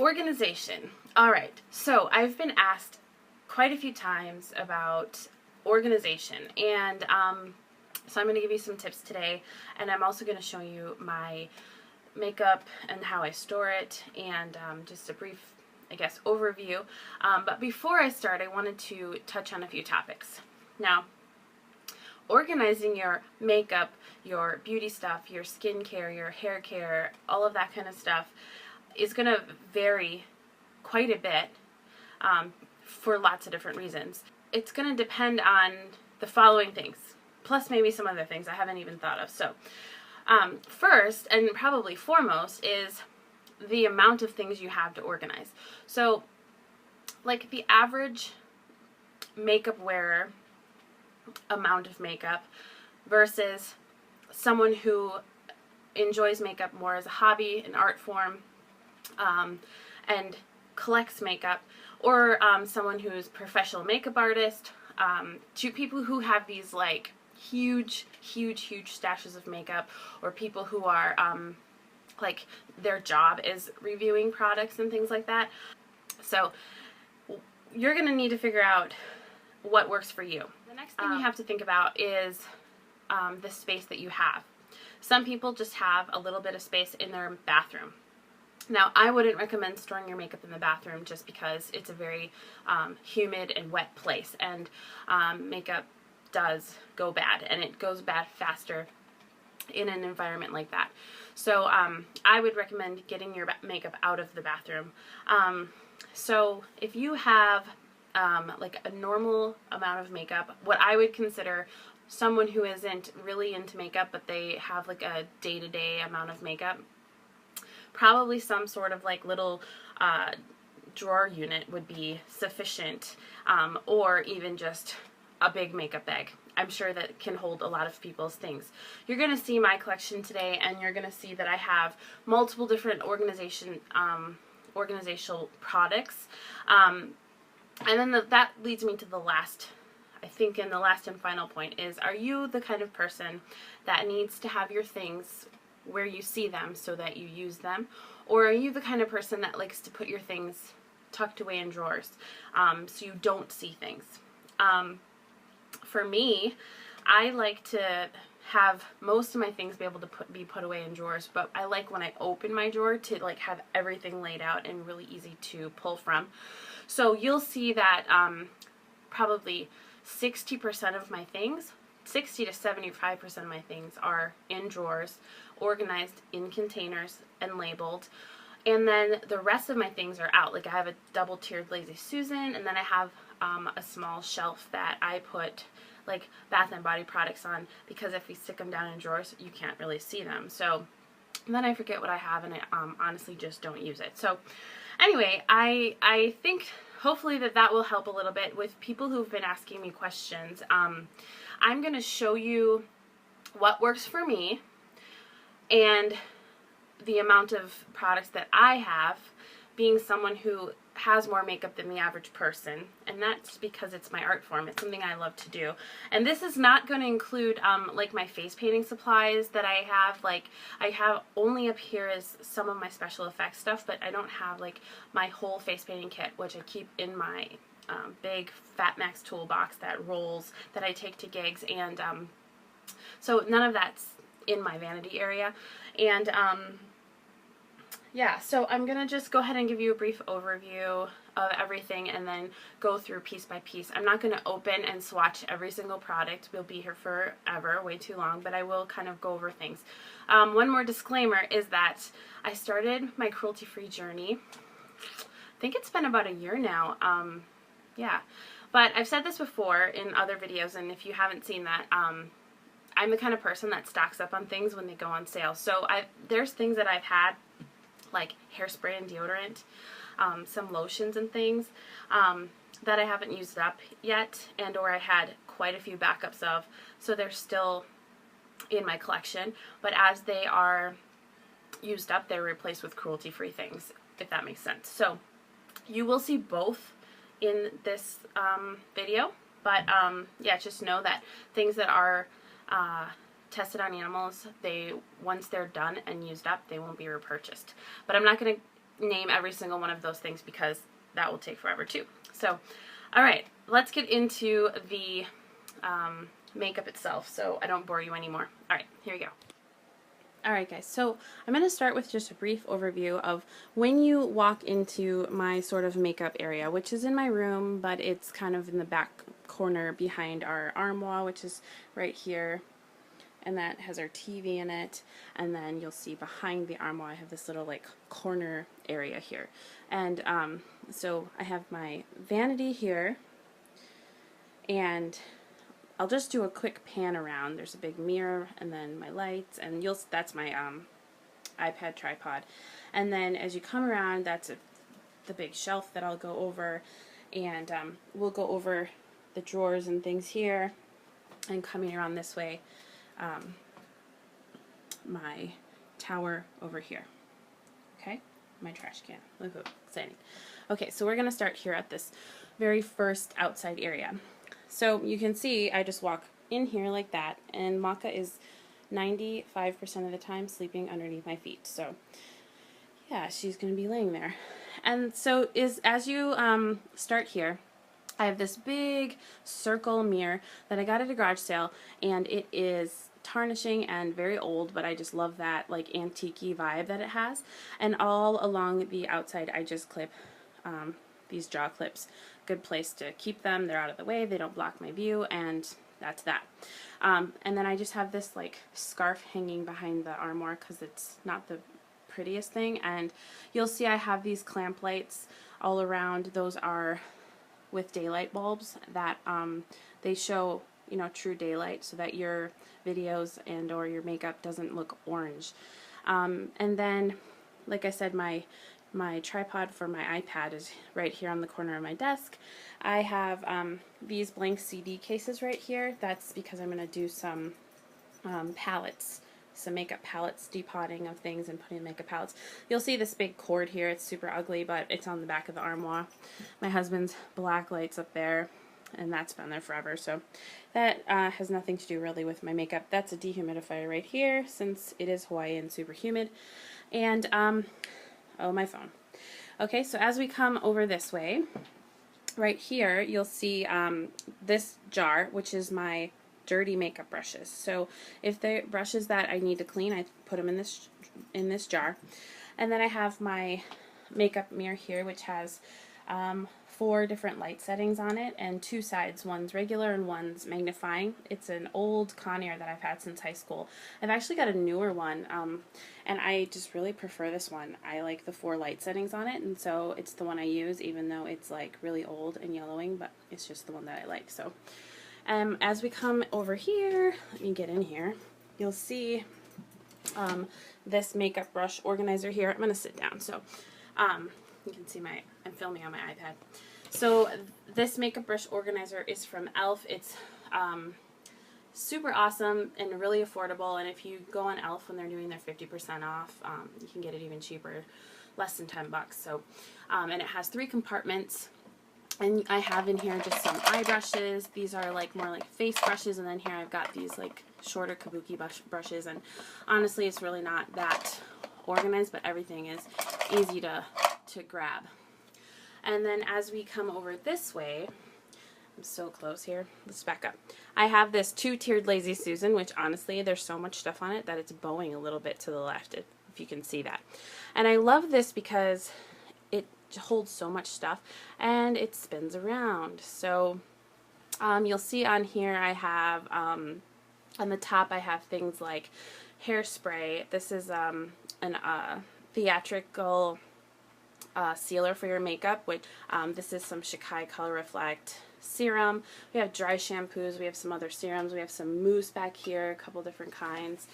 Organization. All right, so I've been asked quite a few times about organization, and so I'm going to give you some tips today, and I'm also going to show you my makeup and how I store it, and just a brief, I guess, overview. But before I start, I wanted to touch on a few topics. Now, organizing your makeup, your beauty stuff, your skincare, your hair care, all of that kind of stuff is going to vary quite a bit for lots of different reasons. It's going to depend on the following things, plus maybe some other things I haven't even thought of. So first, and probably foremost, is the amount of things you have to organize. So like the average makeup wearer amount of makeup versus someone who enjoys makeup more as a hobby, an art form, and collects makeup, or someone who's a professional makeup artist, to people who have these like huge stashes of makeup, or people who are like their job is reviewing products and things like that. So you're going to need to figure out what works for you. The next thing you have to think about is the space that you have. Some people just have a little bit of space in their bathroom. Now, I wouldn't recommend storing your makeup in the bathroom just because it's a very humid and wet place, and makeup does go bad, and it goes bad faster in an environment like that. So I would recommend getting your makeup out of the bathroom. So if you have like a normal amount of makeup, what I would consider someone who isn't really into makeup, but they have like a day-to-day amount of makeup, probably some sort of like little drawer unit would be sufficient, or even just a big makeup bag. I'm sure that can hold a lot of people's things. You're going to see my collection today, and you're going to see that I have multiple different organizational products. And then that leads me to the last, I think, and the last and final point is, are you the kind of person that needs to have your things where you see them so that you use them, or are you the kind of person that likes to put your things tucked away in drawers so you don't see things? For me, I like to have most of my things be able to be put away in drawers, but I like when I open my drawer to like have everything laid out and really easy to pull from. So you'll see that probably 60% of my things, 60 to 75% of my things are in drawers, organized in containers and labeled. And then the rest of my things are out. Like I have a double-tiered Lazy Susan, and then I have a small shelf that I put like Bath & Body products on, because if we stick them down in drawers, you can't really see them. So then I forget what I have, and I honestly just don't use it. So anyway, I think hopefully that will help a little bit with people who've been asking me questions. I'm going to show you what works for me and the amount of products that I have, being someone who has more makeup than the average person, and that's because it's my art form. It's something I love to do. And this is not going to include like my face painting supplies that I have. Like I have only up here is some of my special effects stuff, but I don't have like my whole face painting kit, which I keep in my big Fat Max toolbox that rolls, that I take to gigs, and so none of that's in my vanity area. And yeah, so I'm going to just go ahead and give you a brief overview of everything and then go through piece by piece. I'm not going to open and swatch every single product. We'll be here forever, way too long, but I will kind of go over things. One more disclaimer is that I started my cruelty-free journey, I think it's been about a year now, yeah. But I've said this before in other videos, and if you haven't seen that, I'm the kind of person that stocks up on things when they go on sale. So there's things that I've had, like hairspray and deodorant, some lotions and things that I haven't used up yet, and or I had quite a few backups of, so they're still in my collection. But as they are used up, they're replaced with cruelty-free things, if that makes sense. So you will see both in this video, but yeah, just know that things that are tested on animals, once they're done and used up, they won't be repurchased. But I'm not going to name every single one of those things because that will take forever too. So, all right, let's get into the makeup itself so I don't bore you anymore. All right, here we go. Alright guys, so I'm going to start with just a brief overview of when you walk into my sort of makeup area, which is in my room, but it's kind of in the back corner behind our armoire, which is right here, and that has our TV in it, and then you'll see behind the armoire I have this little like corner area here. And so I have my vanity here, and I'll just do a quick pan around. There's a big mirror and then my lights, and that's my iPad tripod. And then as you come around, that's the big shelf that I'll go over, and we'll go over the drawers and things here, and coming around this way, my tower over here. Okay, my trash can. Woohoo, exciting. Okay, so we're going to start here at this very first outside area. So you can see I just walk in here like that, and Maka is 95% of the time sleeping underneath my feet. So yeah, she's going to be laying there. And so as you start here, I have this big circle mirror that I got at a garage sale, and it is tarnishing and very old, but I just love that like antique-y vibe that it has. And all along the outside I just clip these jaw clips. Good place to keep them. They're out of the way, they don't block my view, and that's that. And then I just have this like scarf hanging behind the armoire because it's not the prettiest thing. And you'll see I have these clamp lights all around. Those are with daylight bulbs that they show, you know, true daylight so that your videos and or your makeup doesn't look orange. And then, like I said, my tripod for my iPad is right here on the corner of my desk. I have these blank CD cases right here. That's because I'm going to do some palettes, some makeup palettes, depotting of things and putting in makeup palettes. You'll see this big cord here. It's super ugly, but it's on the back of the armoire. My husband's black lights up there, and that's been there forever. So that has nothing to do really with my makeup. That's a dehumidifier right here since it is Hawaii and super humid. And oh, my phone. Okay, so as we come over this way, right here, you'll see this jar, which is my dirty makeup brushes. So if they're brushes that I need to clean, I put them in this jar. And then I have my makeup mirror here, which has 4 different light settings on it, and 2 sides. One's regular and one's magnifying. It's an old Conair that I've had since high school. I've actually got a newer one, and I just really prefer this one. I like the 4 light settings on it, and so it's the one I use, even though it's like really old and yellowing, but it's just the one that I like. So as we come over here, let me get in here, you'll see this makeup brush organizer here. I'm going to sit down so you can see I'm filming on my iPad. So this makeup brush organizer is from e.l.f. It's super awesome and really affordable, and if you go on e.l.f. when they're doing their 50% off, you can get it even cheaper, less than $10. So, and it has 3 compartments, and I have in here just some eye brushes. These are like more like face brushes, and then here I've got these like shorter kabuki brushes, and honestly it's really not that organized, but everything is easy to grab. And then as we come over this way, I'm so close here, let's back up. I have this 2-tiered Lazy Susan, which honestly there's so much stuff on it that it's bowing a little bit to the left, if you can see that. And I love this because it holds so much stuff and it spins around. So you'll see on here I have, on the top I have things like hairspray. This is an theatrical sealer for your makeup. Which this is some Shikai Color Reflect serum. We have dry shampoos. We have some other serums. We have some mousse back here, a couple different kinds.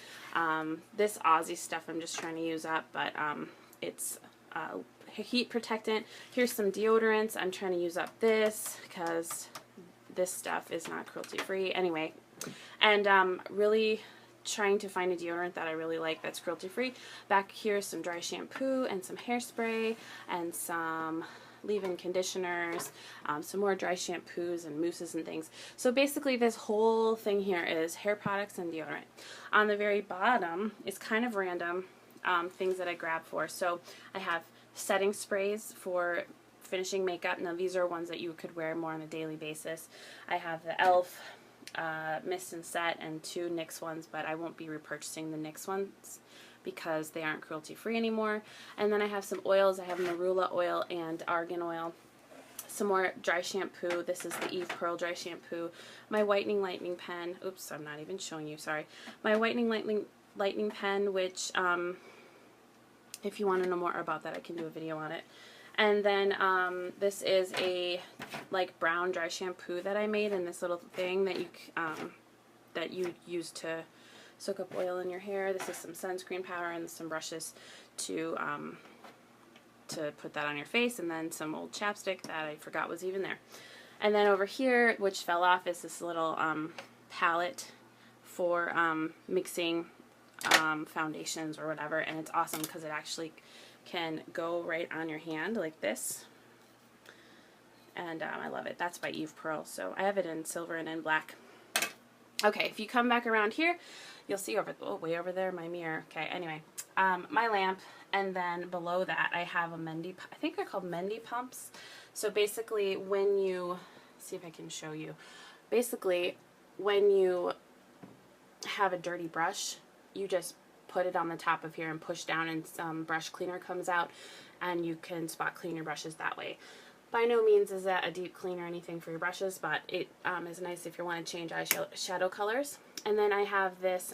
This Aussie stuff I'm just trying to use up, but it's heat protectant. Here's some deodorants. I'm trying to use up this because this stuff is not cruelty free. Anyway, and really trying to find a deodorant that I really like that's cruelty free. Back here is some dry shampoo and some hairspray and some leave-in conditioners, some more dry shampoos and mousses and things. So basically this whole thing here is hair products and deodorant. On the very bottom is kind of random things that I grab for. So I have setting sprays for finishing makeup. Now these are ones that you could wear more on a daily basis. I have the e.l.f. Mist and Set and 2 NYX ones, but I won't be repurchasing the NYX ones because they aren't cruelty free anymore. And then I have some oils. I have marula oil and argan oil. Some more dry shampoo. This is the Eve Pearl dry shampoo. My whitening lightning pen. Oops, I'm not even showing you, sorry. My whitening lightning pen, which if you want to know more about that, I can do a video on it. And then this is a like brown dry shampoo that I made in this little thing that you use to soak up oil in your hair. This is some sunscreen powder and some brushes to put that on your face, and then some old chapstick that I forgot was even there. And then over here, which fell off, is this little palette for mixing foundations or whatever, and it's awesome because it actually can go right on your hand like this, and I love it. That's by Eve Pearl, so I have it in silver and in black. Okay, if you come back around here, you'll see way over there, my mirror. Okay, anyway, my lamp, and then below that I have a Mendy, I think they're called Mendy pumps. So basically when you, see if I can show you, basically when you have a dirty brush, you just put it on the top of here and push down, and some brush cleaner comes out, and you can spot clean your brushes that way. By no means is that a deep clean or anything for your brushes, but it is nice if you want to change eyeshadow colors. And then I have this,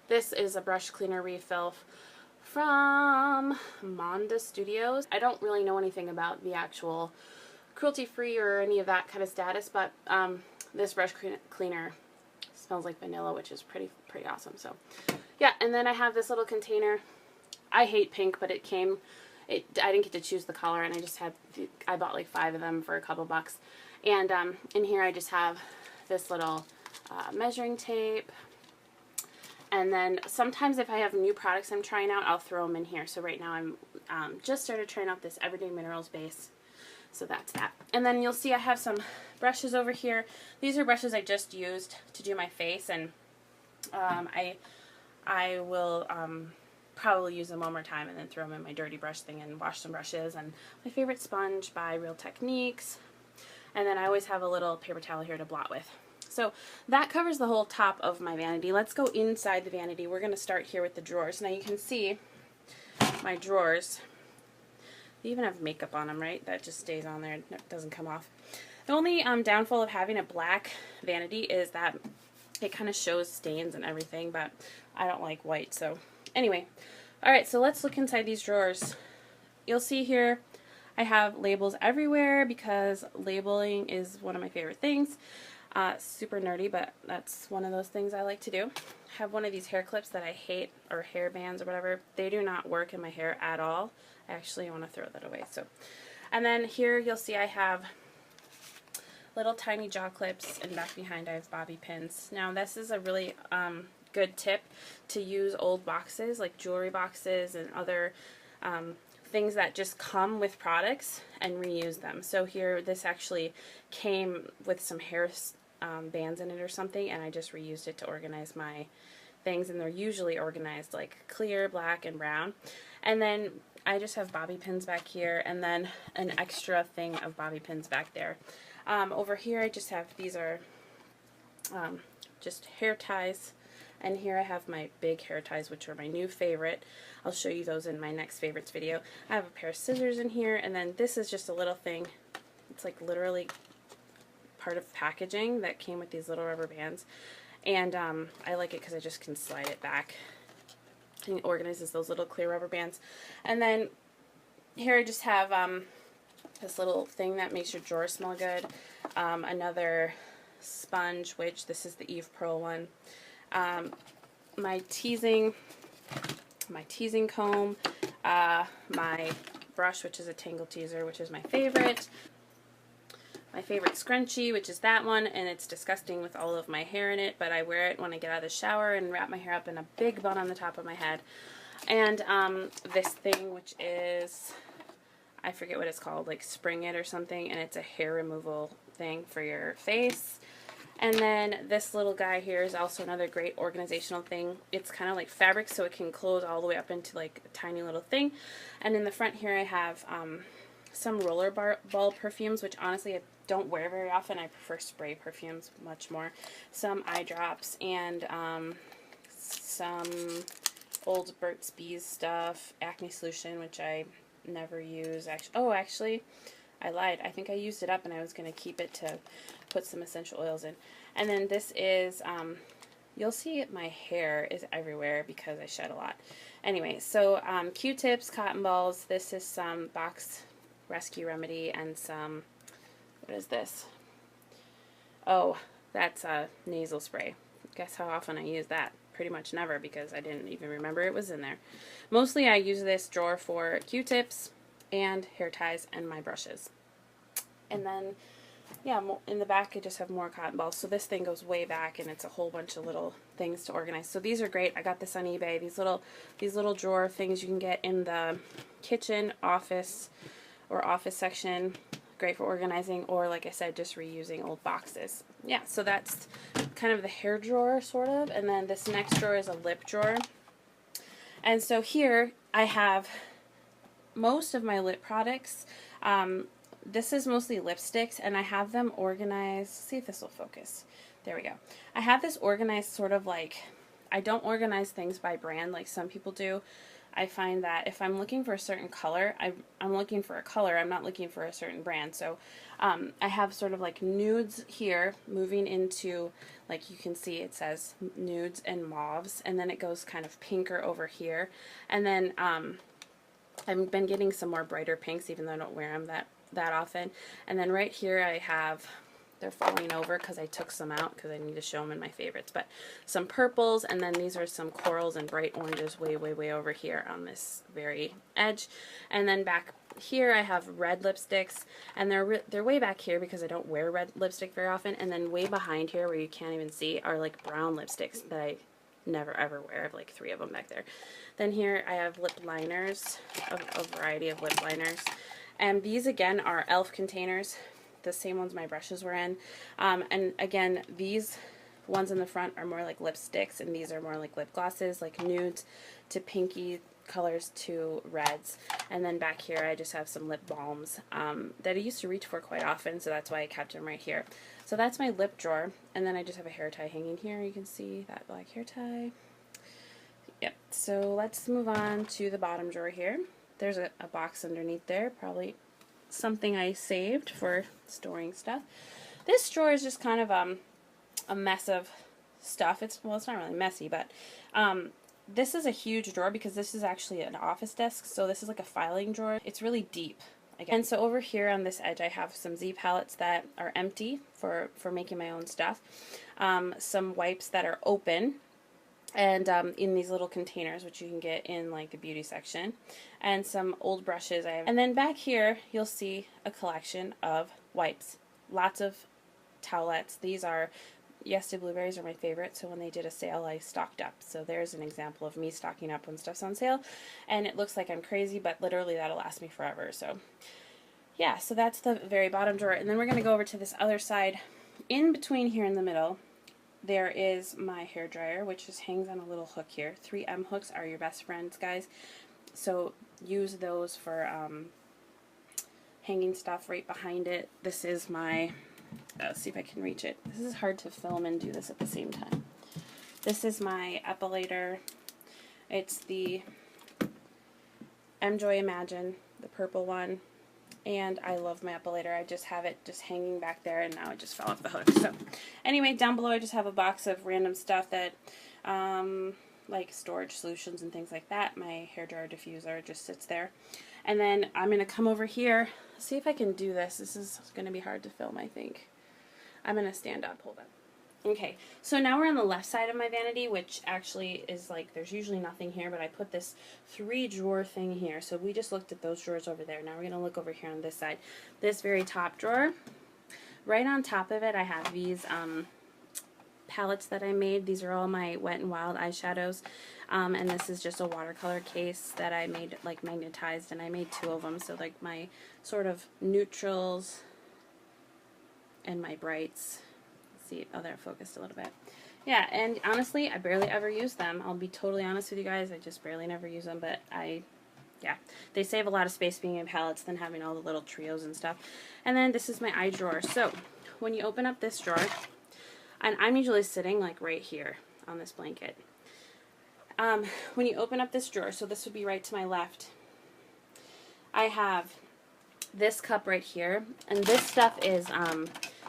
this is a brush cleaner refill from Monda Studios. I don't really know anything about the actual cruelty-free or any of that kind of status, but this brush cleaner smells like vanilla, which is pretty awesome. So yeah, and then I have this little container. I hate pink, but it came, I didn't get to choose the color, and I bought like 5 of them for a couple bucks. And in here I just have this little measuring tape. And then sometimes if I have new products I'm trying out, I'll throw them in here. So right now I'm just started trying out this Everyday Minerals base. So that's that. And then you'll see I have some brushes over here. These are brushes I just used to do my face, and I will probably use them one more time and then throw them in my dirty brush thing and wash some brushes. And my favorite sponge by Real Techniques. And then I always have a little paper towel here to blot with. So that covers the whole top of my vanity. Let's go inside the vanity. We're going to start here with the drawers. Now you can see my drawers. They even have makeup on them, right? That just stays on there. It doesn't come off. The only downfall of having a black vanity is that it kind of shows stains and everything, but I don't like white. So anyway, alright, so let's look inside these drawers. You'll see here I have labels everywhere because labeling is one of my favorite things. Super nerdy, but that's one of those things I like to do. I have one of these hair clips that I hate, or hair bands or whatever. They do not work in my hair at all. I actually want to throw that away. So, and then here you'll see I have little tiny jaw clips, and back behind I have bobby pins. Now this is a really good tip to use old boxes, like jewelry boxes and other things that just come with products, and reuse them. So here, this actually came with some hair bands in it or something, and I just reused it to organize my things, and they're usually organized like clear, black, and brown. And then I just have bobby pins back here, and then an extra thing of bobby pins back there. Over here I just have, these are just hair ties, and here I have my big hair ties, which are my new favorite. I'll show you those in my next favorites video. I have a pair of scissors in here, and then this is just a little thing. It's like literally part of packaging that came with these little rubber bands, and I like it because I just can slide it back, and it organizes those little clear rubber bands. And then here I just have this little thing that makes your drawers smell good, another sponge, which this is the Eve Pearl one, my teasing comb, my brush, which is a Tangle Teaser, which is my favorite scrunchie, which is that one, and it's disgusting with all of my hair in it, but I wear it when I get out of the shower and wrap my hair up in a big bun on the top of my head. And this thing, which is, I forget what it's called, like Spring It or something, and it's a hair removal thing for your face. And then this little guy here is also another great organizational thing. It's kind of like fabric, so it can close all the way up into like a tiny little thing. And in the front here I have some ball perfumes, which honestly I don't wear very often. I prefer spray perfumes much more. Some eye drops and some old Burt's Bees stuff, acne solution, which I never use. Actually, I lied. I think I used it up and I was going to keep it to put some essential oils in. And then this is, you'll see my hair is everywhere because I shed a lot. Anyway, so Q-tips, cotton balls. This is some Box Rescue Remedy and some, what is this? Oh, that's a nasal spray. Guess how often I use that? Pretty much never, because I didn't even remember it was in there. Mostly I use this drawer for Q-tips and hair ties and my brushes. And then, yeah, in the back I just have more cotton balls. So this thing goes way back and it's a whole bunch of little things to organize. So these are great. I got this on eBay. These little drawer things you can get in the kitchen, office, or office section. Great for organizing, or like I said, just reusing old boxes. Yeah, so that's kind of the hair drawer, sort of. And then this next drawer is a lip drawer. And so here I have most of my lip products. This is mostly lipsticks, and I have them organized. See if this will focus. There we go. I have this organized sort of like, I don't organize things by brand like some people do. I find that if I'm looking for a certain color, I'm looking for a color. I'm not looking for a certain brand. So I have sort of like nudes here moving into, like you can see it says nudes and mauves, and then it goes kind of pinker over here. And then I've been getting some more brighter pinks, even though I don't wear them that often. And then right here I have, they're falling over because I took some out because I need to show them in my favorites, but some purples, and then these are some corals and bright oranges way over here on this very edge. And then back here I have red lipsticks, and they're way back here because I don't wear red lipstick very often. And then way behind here, where you can't even see, are like brown lipsticks that I never ever wear. I have like 3 of them back there. Then here I have lip liners, a variety of lip liners. And these again are e.l.f. containers, the same ones my brushes were in. And again, these ones in the front are more like lipsticks, and these are more like lip glosses, like nudes to pinky colors to reds. And then back here I just have some lip balms that I used to reach for quite often, so that's why I kept them right here. So that's my lip drawer. And then I just have a hair tie hanging here. You can see that black hair tie. Yep, so let's move on to the bottom drawer here. There's a box underneath there, probably something I saved for storing stuff. This drawer is just kind of a mess of stuff. It's not really messy, but this is a huge drawer because this is actually an office desk, so this is like a filing drawer. It's really deep. And so over here on this edge I have some Z palettes that are empty for making my own stuff, some wipes that are open, and in these little containers, which you can get in like the beauty section, and some old brushes I have. And then back here you'll see a collection of wipes, lots of towelettes. These are Yes to Blueberries are my favorite, so when they did a sale I stocked up. So there's an example of me stocking up when stuff's on sale, and it looks like I'm crazy, but literally that'll last me forever. So yeah, so that's the very bottom drawer. And then we're going to go over to this other side. In between here in the middle there is my hair dryer, which just hangs on a little hook here. 3M hooks are your best friends, guys. So use those for hanging stuff right behind it. This is my, let's see if I can reach it. This is hard to film and do this at the same time. This is my epilator. It's the Joy Imagine, the purple one. And I love my epilator. I just have it just hanging back there, and now it just fell off the hook. So anyway, down below I just have a box of random stuff that, like storage solutions and things like that. My hairdryer diffuser just sits there. And then I'm going to come over here, see if I can do this. This is going to be hard to film, I think. I'm going to stand up. Hold on. Okay, so now we're on the left side of my vanity, which actually is like, there's usually nothing here, but I put this 3-drawer thing here. So we just looked at those drawers over there. Now we're going to look over here on this side. This very top drawer, right on top of it, I have these palettes that I made. These are all my Wet n Wild eyeshadows, and this is just a watercolor case that I made like magnetized, and I made 2 of them. So like my sort of neutrals and my brights. see, oh, they're focused a little bit. Yeah, and honestly, I barely ever use them. I'll be totally honest with you guys. I just barely never use them, but yeah, they save a lot of space being in palettes than having all the little trios and stuff. And then this is my eye drawer. So when you open up this drawer, and I'm usually sitting like right here on this blanket. When you open up this drawer, so this would be right to my left, I have this cup right here, and this stuff is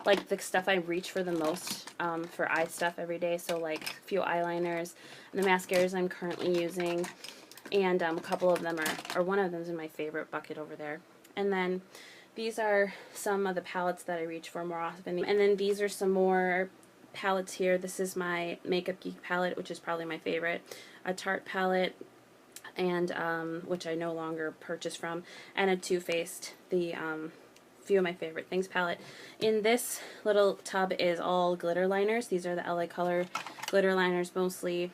like the stuff I reach for the most for eye stuff every day. So like a few eyeliners, and the mascaras I'm currently using, and a couple of them or one of them is in my favorite bucket over there. And then these are some of the palettes that I reach for more often. And then these are some more palettes here. This is my Makeup Geek palette, which is probably my favorite. A Tarte palette, and which I no longer purchase from, and a Too Faced, the Few of My Favorite Things palette. In this little tub is all glitter liners. These are the LA Color glitter liners mostly.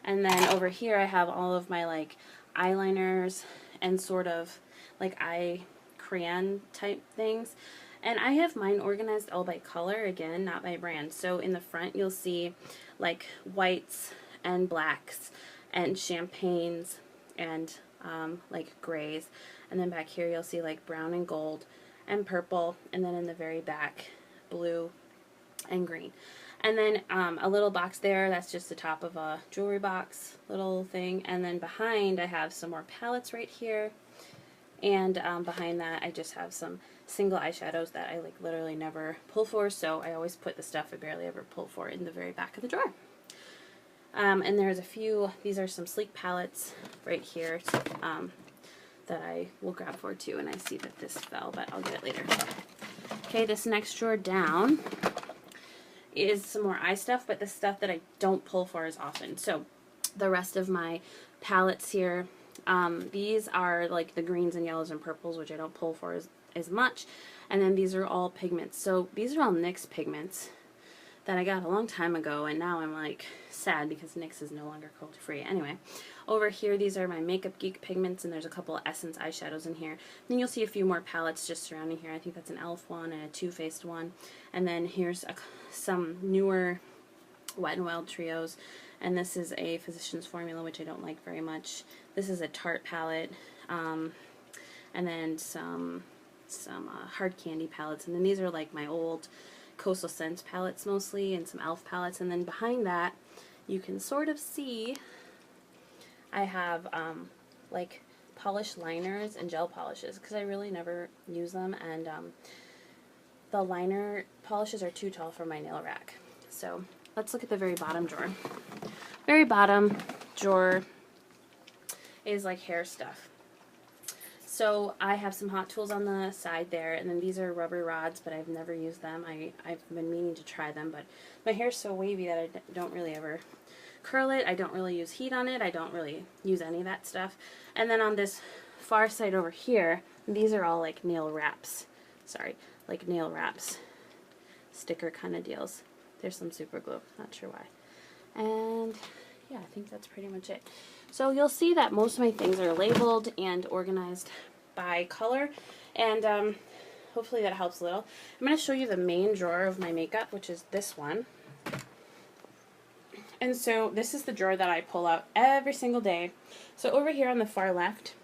And then over here I have all of my like eyeliners and sort of like eye crayon type things. And I have mine organized all by color, again, not by brand. So in the front you'll see like whites and blacks and champagnes and like grays. And then back here you'll see like brown and gold and purple. And then in the very back, blue and green. And then a little box there, that's just the top of a jewelry box little thing. And then behind I have some more palettes right here. And behind that I just have some single eyeshadows that I like literally never pull for. So I always put the stuff I barely ever pull for in the very back of the drawer. And there's a few, these are some sleek palettes right here that I will grab for too. And I see that this fell, but I'll get it later. Okay, this next drawer down is some more eye stuff, but the stuff that I don't pull for as often. So the rest of my palettes here, these are like the greens and yellows and purples, which I don't pull for as much. And then these are all pigments. So these are all NYX pigments that I got a long time ago, and now I'm like sad because NYX is no longer cruelty free. Anyway, over here these are my Makeup Geek pigments, and there's a couple of Essence eyeshadows in here. Then you'll see a few more palettes just surrounding here. I think that's an e.l.f. one and a Too Faced one. And then here's some newer Wet n Wild trios, and this is a Physicians Formula, which I don't like very much. This is a Tarte palette, and then some hard candy palettes, and then these are like my old Coastal Scents palettes mostly, and some e.l.f. palettes. And then behind that you can sort of see I have like polished liners and gel polishes, because I really never use them, and the liner polishes are too tall for my nail rack. So let's look at the very bottom drawer. Very bottom drawer is like hair stuff. So I have some Hot Tools on the side there, and then these are rubber rods, but I've never used them. I've been meaning to try them, but my hair's so wavy that I don't really ever curl it. I don't really use heat on it. I don't really use any of that stuff. And then on this far side over here, these are all like nail wraps. Sorry, like nail wraps. Sticker kind of deals. There's some super glue, not sure why. And yeah, I think that's pretty much it. So you'll see that most of my things are labeled and organized by color, and hopefully that helps a little. I'm going to show you the main drawer of my makeup, which is this one. And so this is the drawer that I pull out every single day. So over here on the far left,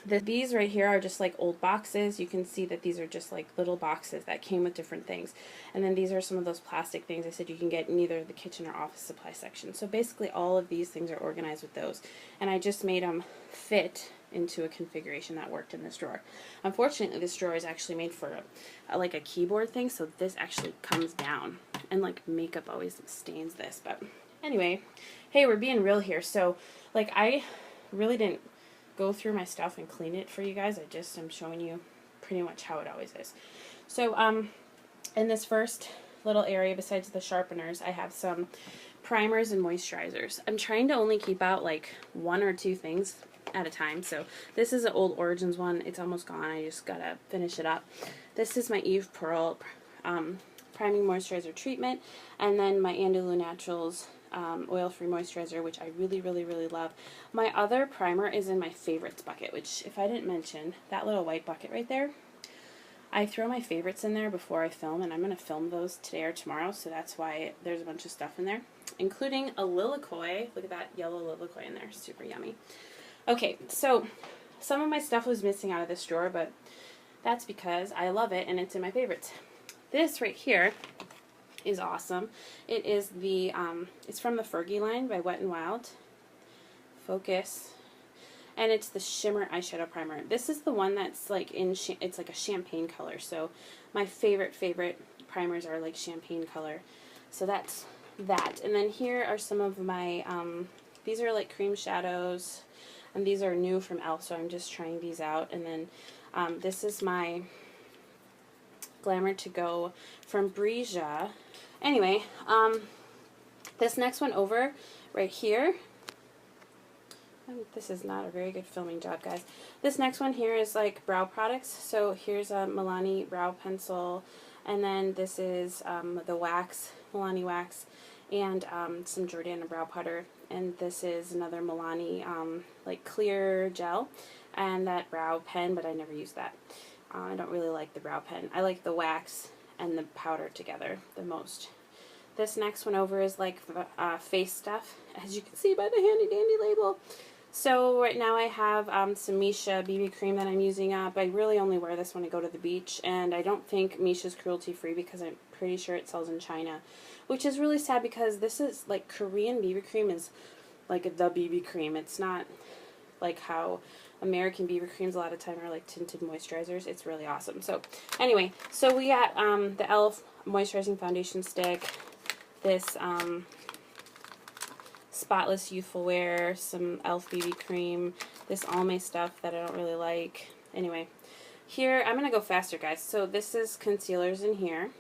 these right here are just like old boxes. You can see that these are just like little boxes that came with different things. And then these are some of those plastic things I said you can get in either the kitchen or office supply section. So basically all of these things are organized with those. And I just made them fit into a configuration that worked in this drawer. Unfortunately, this drawer is actually made for like a keyboard thing, so this actually comes down. And like makeup always stains this. But anyway, hey, we're being real here. So like I really didn't go through my stuff and clean it for you guys. I just am showing you pretty much how it always is. So in this first little area, besides the sharpeners, I have some primers and moisturizers. I'm trying to only keep out like 1 or 2 things at a time. So this is an old Origins one. It's almost gone. I just gotta finish it up. This is my Eve Pearl priming moisturizer treatment, and then my Andalou Naturals oil-free moisturizer, which I really, really, really love. My other primer is in my favorites bucket, which if I didn't mention, that little white bucket right there, I throw my favorites in there before I film, and I'm going to film those today or tomorrow, so that's why there's a bunch of stuff in there, including a lilikoi. Look at that yellow lilikoi in there. Super yummy. Okay, so some of my stuff was missing out of this drawer, but that's because I love it and it's in my favorites. This right here is awesome. It is the, it's from the Fergie line by Wet n Wild. Focus. And it's the shimmer eyeshadow primer. This is the one that's like it's like a champagne color. So my favorite primers are like champagne color. So that's that. And then here are some of my, these are like cream shadows. And these are new from e.l.f. So I'm just trying these out. And then this is my Glamour to Go from Breesia. Anyway, this next one over right here, this is not a very good filming job, guys. This next one here is like brow products. So here's a Milani brow pencil, and then this is the wax, Milani wax, and some Jordana brow powder. And this is another Milani like clear gel, and that brow pen, but I never use that. I don't really like the brow pen. I like the wax and the powder together the most. This next one over is like face stuff, as you can see by the handy dandy label. So right now I have some Misha BB cream that I'm using up. I really only wear this when I go to the beach, and I don't think Misha's cruelty free because I'm pretty sure it sells in China, which is really sad because this is like Korean BB cream is like the BB cream. It's not like how American BB creams a lot of time are like tinted moisturizers. It's really awesome. So anyway, so we got the e.l.f. moisturizing foundation stick, this Spotless Youthful Wear, some e.l.f. BB cream, this Almay stuff that I don't really like. Anyway, here, I'm going to go faster, guys. So this is concealers in here.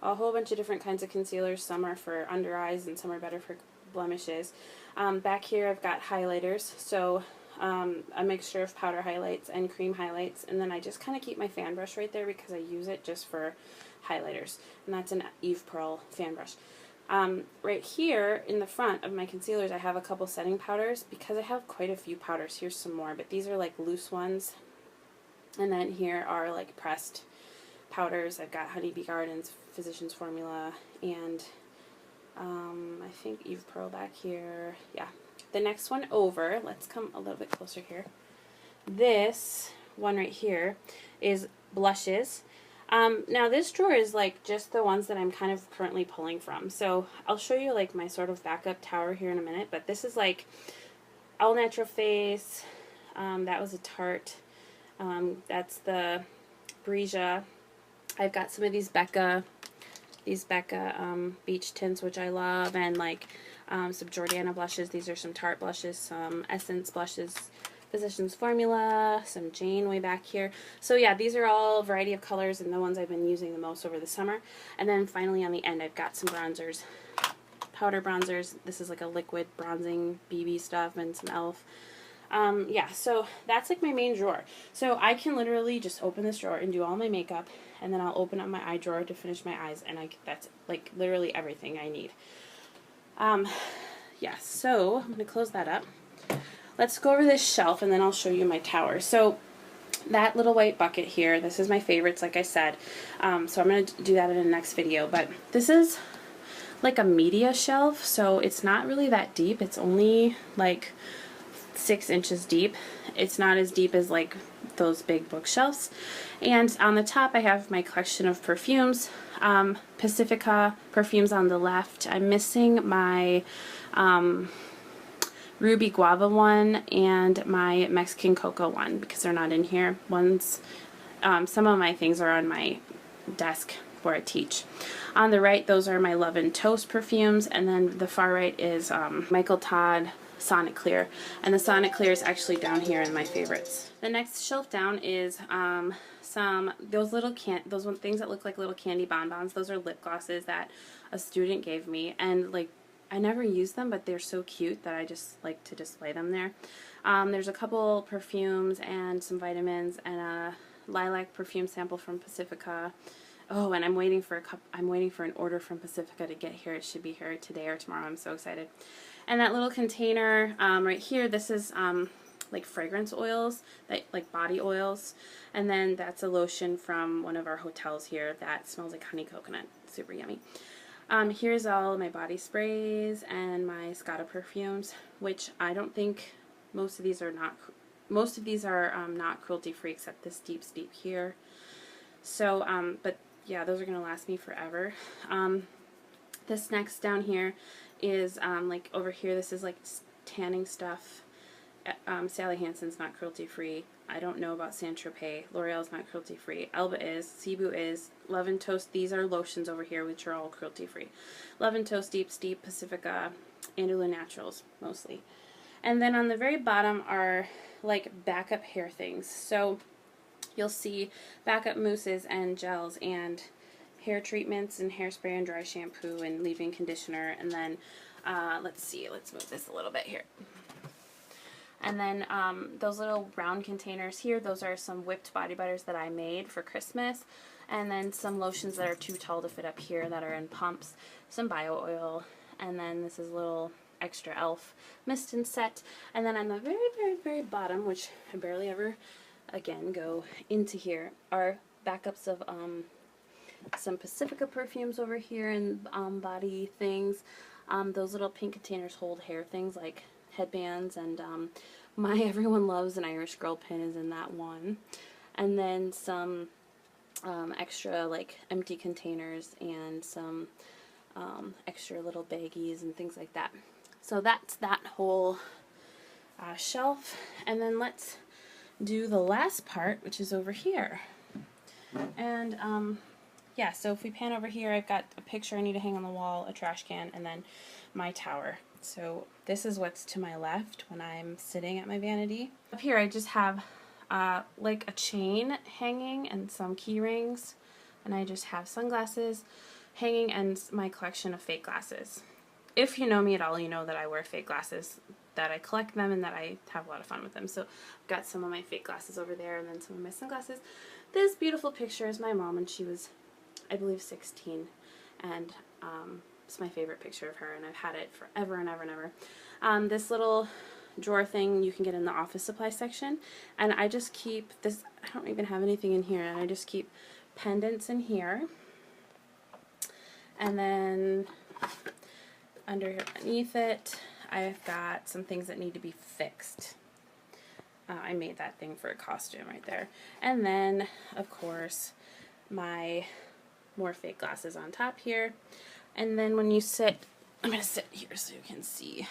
A whole bunch of different kinds of concealers. Some are for under eyes and some are better for blemishes. Back here I've got highlighters. So a mixture of powder highlights and cream highlights. And then I just kind of keep my fan brush right there because I use it just for highlighters. And that's an Eve Pearl fan brush. Right here in the front of my concealers I have a couple setting powders because I have quite a few powders. Here's some more, but these are like loose ones. And then here are like pressed powders. I've got Honeybee Gardens Physicians Formula and I think Eve Pearl back here. Yeah. The next one over, let's come a little bit closer here. This one right here is blushes. Now this drawer is like just the ones that I'm kind of currently pulling from. So I'll show you like my sort of backup tower here in a minute, but this is like All Natural Face, that was a Tarte, that's the Breesia. I've got some of these Becca beach tints, which I love, and like some Jordana blushes. These are some Tarte blushes, some Essence blushes, Physicians Formula, some Jane way back here. So yeah, these are all a variety of colors and the ones I've been using the most over the summer. And then finally on the end I've got some bronzers, powder bronzers. This is like a liquid bronzing BB stuff and some e.l.f. Yeah, so that's like my main drawer. So I can literally just open this drawer and do all my makeup, and then I'll open up my eye drawer to finish my eyes, and that's like literally everything I need. Yeah, so I'm going to close that up. Let's go over this shelf and then I'll show you my tower. So that little white bucket here, this is my favorites, like I said. So I'm going to do that in the next video. But this is like a media shelf, so it's not really that deep. It's only like 6 inches deep. It's not as deep as like those big bookshelves. And on the top I have my collection of perfumes. Pacifica perfumes on the left. I'm missing my Ruby Guava one and my Mexican Cocoa one because they're not in here. Some of my things are on my desk where I teach. On the right, those are my Love and Toast perfumes, and then the far right is Michael Todd Sonic Clear, and the Sonic Clear is actually down here in my favorites. The next shelf down is those things that look like little candy bonbons. Those are lip glosses that a student gave me, and like I never use them, but they're so cute that I just like to display them there. There's a couple perfumes and some vitamins and a lilac perfume sample from Pacifica. Oh, and I'm waiting for an order from Pacifica to get here. It should be here today or tomorrow. I'm so excited. And that little container right here, this is like fragrance oils, like body oils. And then that's a lotion from one of our hotels here that smells like honey coconut. Super yummy. Here's all my body sprays and my Scotta perfumes, which I don't think most of these are not cruelty free except this Deep Steep here. So, but yeah, those are going to last me forever. This next down here is, like over here, this is like tanning stuff. Sally Hansen's not cruelty free. I don't know about Saint Tropez. L'Oreal's not cruelty free. Elba is. Cebu is. Love and Toast. These are lotions over here, which are all cruelty free. Love and Toast, Deep Steep, Pacifica, Andalou Naturals mostly. And then on the very bottom are like backup hair things. So you'll see backup mousses and gels and hair treatments and hairspray and dry shampoo and leave-in conditioner. And then let's see. Let's move this a little bit here. And then those little round containers here, those are some whipped body butters that I made for Christmas. And then some lotions that are too tall to fit up here that are in pumps. Some bio oil. And then this is a little extra elf mist and set. And then on the very, very, very bottom, which I barely ever, again, go into here, are backups of some Pacifica perfumes over here and body things. Those little pink containers hold hair things like headbands, and my Everyone Loves an Irish Girl pin is in that one. And then some extra like empty containers and some extra little baggies and things like that. So that's that whole shelf. And then let's do the last part, which is over here. And yeah, so if we pan over here, I've got a picture I need to hang on the wall, a trash can, and then my tower. So this is what's to my left when I'm sitting at my vanity. Up here I just have like a chain hanging and some key rings, and I just have sunglasses hanging and my collection of fake glasses. If you know me at all, you know that I wear fake glasses, that I collect them, and that I have a lot of fun with them. So I've got some of my fake glasses over there and then some of my sunglasses. This beautiful picture is my mom, and she was, I believe, 16, and it's my favorite picture of her, and I've had it forever and ever and ever. This little drawer thing you can get in the office supply section, and I just keep this, I don't even have anything in here, and I just keep pendants in here, and then underneath it I've got some things that need to be fixed. I made that thing for a costume right there. And then, of course, my more fake glasses on top here. And then when you sit, I'm going to sit here so you can see.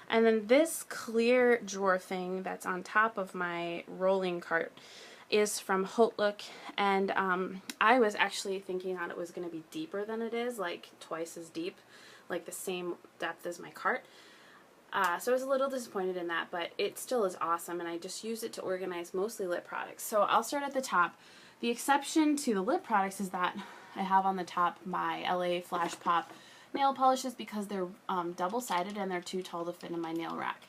And then this clear drawer thing that's on top of my rolling cart is from Haute Look. And I was actually thinking that it was going to be deeper than it is, like twice as deep, like the same depth as my cart. So I was a little disappointed in that, but it still is awesome, and I just use it to organize mostly lip products. So I'll start at the top. The exception to the lip products is that I have on the top my LA Flash Pop nail polishes because they're double-sided and they're too tall to fit in my nail rack.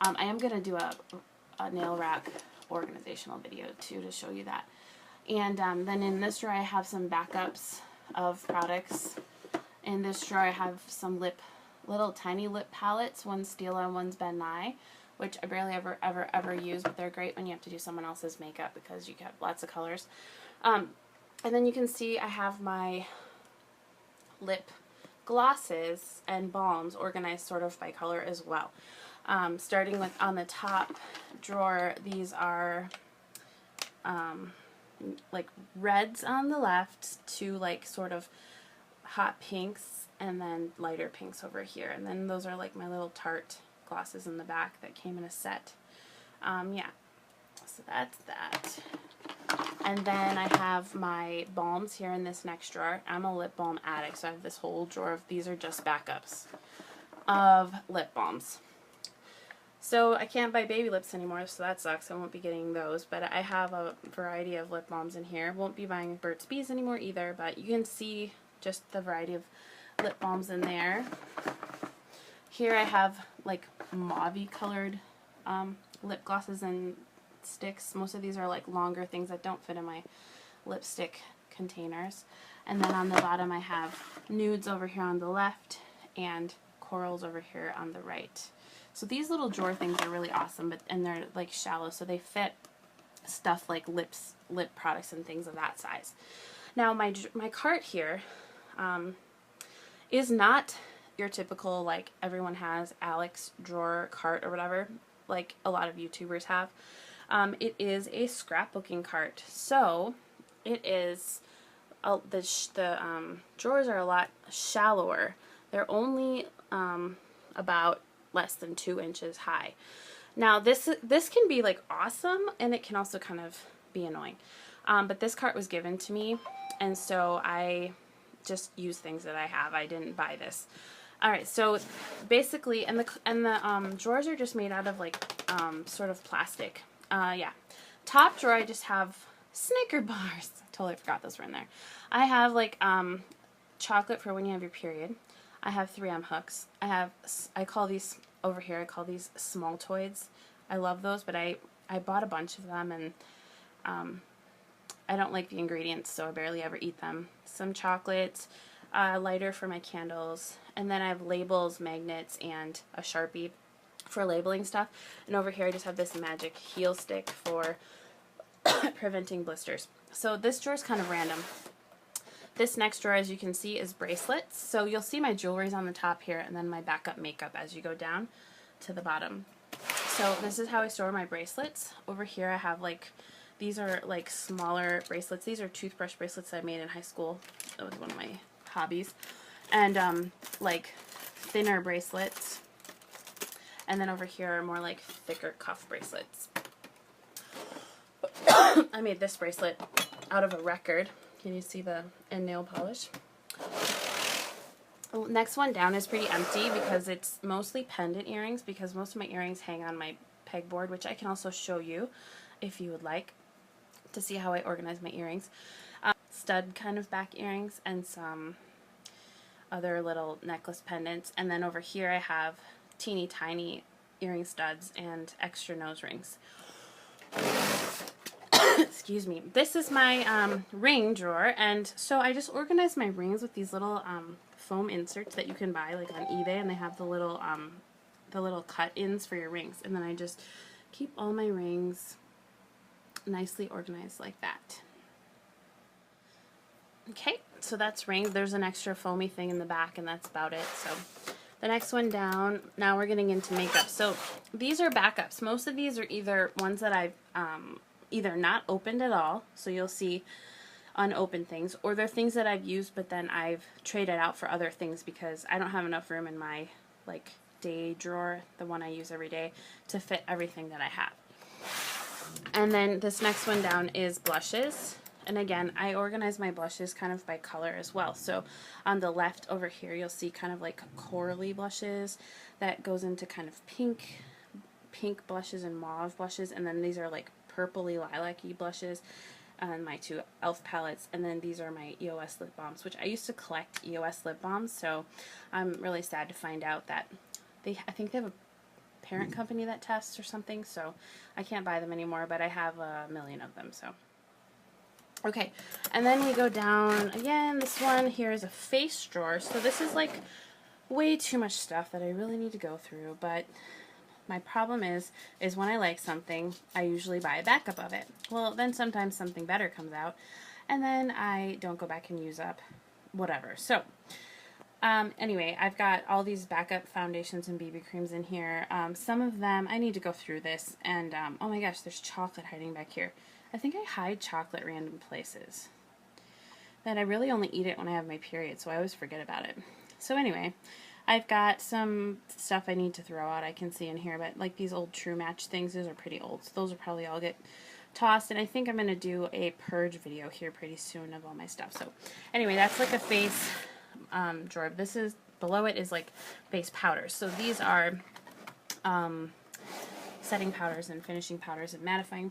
I am going to do a nail rack organizational video too to show you that. And then in this drawer I have some backups of products. In this drawer I have some little tiny lip palettes. One's Stila and one's Ben Nye, which I barely ever use, but they're great when you have to do someone else's makeup because you get lots of colors. And then you can see I have my lip glosses and balms organized sort of by color as well. Starting with on the top drawer, these are like reds on the left to like sort of hot pinks, and then lighter pinks over here. And then those are like my little Tarte glosses in the back that came in a set. Yeah, so that's that. And then I have my balms here in this next drawer. I'm a lip balm addict, so I have this whole drawer of, these are just backups of lip balms. So I can't buy baby lips anymore, so that sucks. I won't be getting those, but I have a variety of lip balms in here. Won't be buying Burt's Bees anymore either, but you can see just the variety of lip balms in there. Here I have like mauve-y colored lip glosses and sticks. Most of these are like longer things that don't fit in my lipstick containers. And then on the bottom I have nudes over here on the left and corals over here on the right. So these little drawer things are really awesome, and they're like shallow, so they fit stuff like lip products and things of that size. Now my cart here is not your typical, like, everyone has Alex drawer cart or whatever, like a lot of YouTubers have. It is a scrapbooking cart. So it is, the drawers are a lot shallower. They're only about less than 2 inches high. Now this can be like awesome, and it can also kind of be annoying. But this cart was given to me, and so I just use things that I have. I didn't buy this. All right, so basically, and the drawers are just made out of like sort of plastic. Yeah. Top drawer, I just have Snicker bars. I totally forgot those were in there. I have like chocolate for when you have your period. I have 3M hooks. I call these over here, I call these small toys. I love those, but I bought a bunch of them, and I don't like the ingredients, so I barely ever eat them. Some chocolates, lighter for my candles, and then I have labels, magnets, and a Sharpie for labeling stuff. And over here I just have this magic heel stick for preventing blisters. So this drawer is kind of random. This next drawer, as you can see, is bracelets. So you'll see my jewelry's on the top here, and then my backup makeup as you go down to the bottom. So this is how I store my bracelets. Over here I have like, these are like smaller bracelets. These are toothbrush bracelets I made in high school. That was one of my hobbies. And like thinner bracelets. And then over here are more like thicker cuff bracelets. I made this bracelet out of a record. Can you see the nail polish? Next one down is pretty empty because it's mostly pendant earrings, because most of my earrings hang on my pegboard, which I can also show you if you would like to see how I organize my earrings. Stud kind of back earrings and some other little necklace pendants. And then over here I have teeny tiny earring studs and extra nose rings. Excuse me. This is my ring drawer, and so I just organize my rings with these little foam inserts that you can buy like on eBay, and they have the little cut-ins for your rings, and then I just keep all my rings nicely organized like that. Okay, so that's rings. There's an extra foamy thing in the back, and that's about it. So the next one down, now we're getting into makeup. So these are backups. Most of these are either ones that I've either not opened at all, so you'll see unopened things, or they're things that I've used but then I've traded out for other things because I don't have enough room in my like day drawer, the one I use every day, to fit everything that I have. And then this next one down is blushes, and again I organize my blushes kind of by color as well. So on the left over here you'll see kind of like corally blushes that goes into kind of pink blushes and mauve blushes, and then these are like purpley lilac-y blushes, and my 2 e.l.f. palettes, and then these are my EOS lip balms, which I used to collect EOS lip balms, so I'm really sad to find out that I think they have a parent company that tests or something, so I can't buy them anymore, but I have a million of them, so. Okay, and then we go down again. This one here is a face drawer, so this is like way too much stuff that I really need to go through, but my problem is when I like something, I usually buy a backup of it. Well, then sometimes something better comes out, and then I don't go back and use up whatever. So, anyway, I've got all these backup foundations and BB creams in here. Some of them, I need to go through this, and oh my gosh, there's chocolate hiding back here. I think I hide chocolate random places. That I really only eat it when I have my period, so I always forget about it. So anyway, I've got some stuff I need to throw out, I can see in here, but like these old True Match things, those are pretty old, so those will probably all get tossed, and I think I'm going to do a purge video here pretty soon of all my stuff. So anyway, that's like a face drawer. This is, below it is like face powders. So these are setting powders and finishing powders and mattifying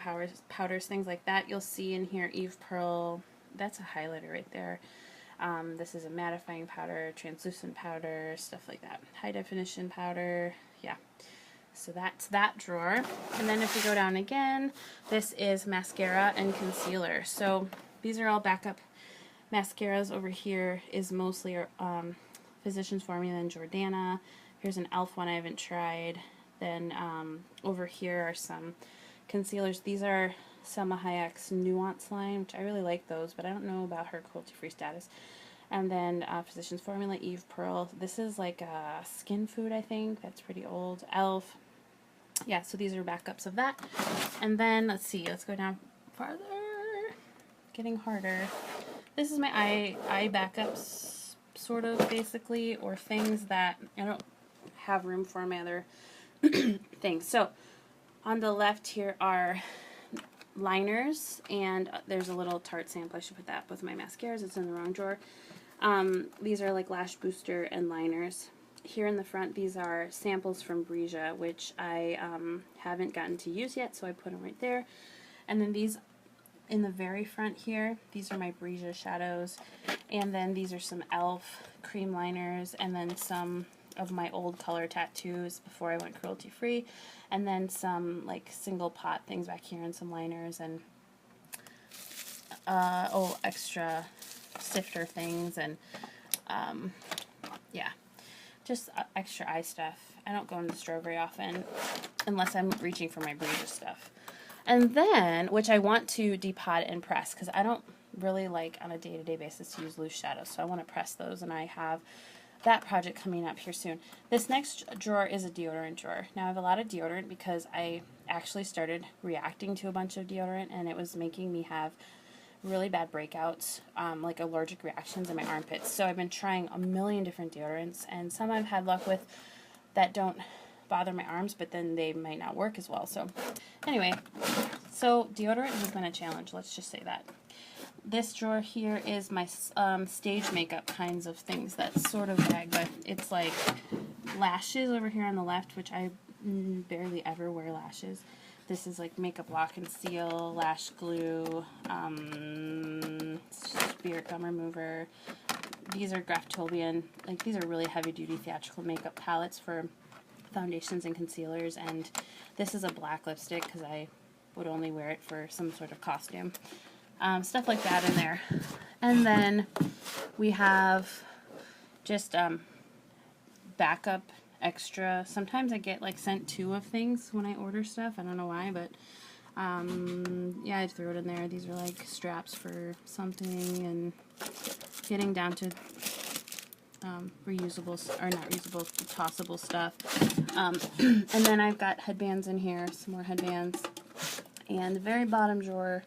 powders, things like that. You'll see in here Eve Pearl, that's a highlighter right there. This is a mattifying powder, translucent powder, stuff like that. High definition powder, yeah. So that's that drawer. And then if we go down again, this is mascara and concealer. So these are all backup mascaras. Over here is mostly Physicians Formula and Jordana. Here's an e.l.f. one I haven't tried. Then over here are some concealers. These are Selma Hayek's Nuance line, which I really like those, but I don't know about her cruelty-free status. And then Physicians Formula, Eve Pearl. This is like a skin food, I think. That's pretty old. Elf. Yeah, so these are backups of that. And then, let's see, let's go down farther. Getting harder. This is my eye backups, sort of, basically, or things that I don't have room for in my other things. So, on the left here are liners, and there's a little Tarte sample. I should put that with my mascaras. It's in the wrong drawer. These are like lash booster and liners. Here in the front, these are samples from Breesia, which I haven't gotten to use yet, so I put them right there. And then these in the very front here, these are my Breesia shadows. And then these are some e.l.f. cream liners, and then some of my old color tattoos before I went cruelty-free. And then some like single pot things back here, and some liners, and extra sifter things, and yeah, just extra eye stuff. I don't go into the store very often unless I'm reaching for my Breesia stuff. And then, which I want to depot and press, because I don't really like on a day-to-day basis to use loose shadows, so I want to press those, and I have that project coming up here soon. This next drawer is a deodorant drawer. Now I have a lot of deodorant because I actually started reacting to a bunch of deodorant, and it was making me have really bad breakouts, like allergic reactions in my armpits. So I've been trying a million different deodorants, and some I've had luck with that don't bother my arms, but then they might not work as well. So anyway, so deodorant has been a challenge, let's just say that. This drawer here is my stage makeup kinds of things. That's sort of bag, but it's like lashes over here on the left, which I barely ever wear lashes. This is like Makeup Lock and Seal, lash glue, spirit gum remover. These are Graftobian. Like, these are really heavy-duty theatrical makeup palettes for foundations and concealers. And this is a black lipstick because I would only wear it for some sort of costume. Stuff like that in there. And then we have just backup extra. Sometimes I get like sent two of things when I order stuff. I don't know why, but yeah, I threw it in there. These are like straps for something, and getting down to reusable, or not reusable, tossable stuff. And then I've got headbands in here, some more headbands. And the very bottom drawer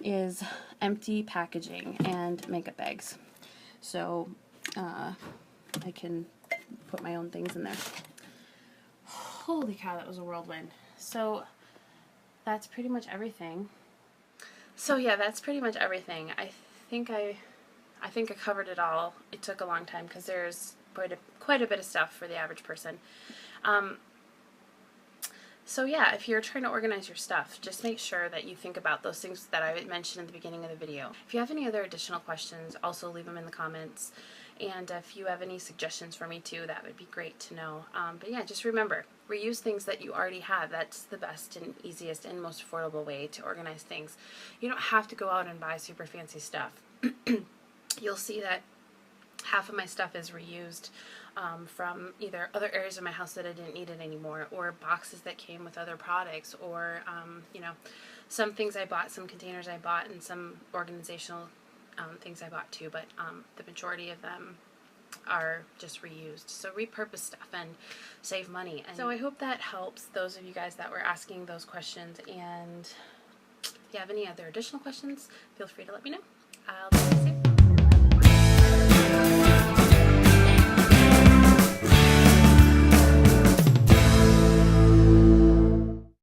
is empty packaging and makeup bags. So I can put my own things in there. Holy cow, that was a whirlwind. So that's pretty much everything. So yeah, that's pretty much everything. I think I covered it all. It took a long time because there's quite a bit of stuff for the average person. So yeah, if you're trying to organize your stuff, just make sure that you think about those things that I mentioned in the beginning of the video. If you have any other additional questions, also leave them in the comments. And if you have any suggestions for me too, that would be great to know. But yeah, just remember, reuse things that you already have. That's the best and easiest and most affordable way to organize things. You don't have to go out and buy super fancy stuff. You'll see that half of my stuff is reused from either other areas of my house that I didn't need it anymore, or boxes that came with other products, or you know, some things I bought, some containers I bought, and some organizational things I bought too, but the majority of them are just reused. So repurpose stuff and save money. And so I hope that helps those of you guys that were asking those questions, and if you have any other additional questions, feel free to let me know. I'll see you soon.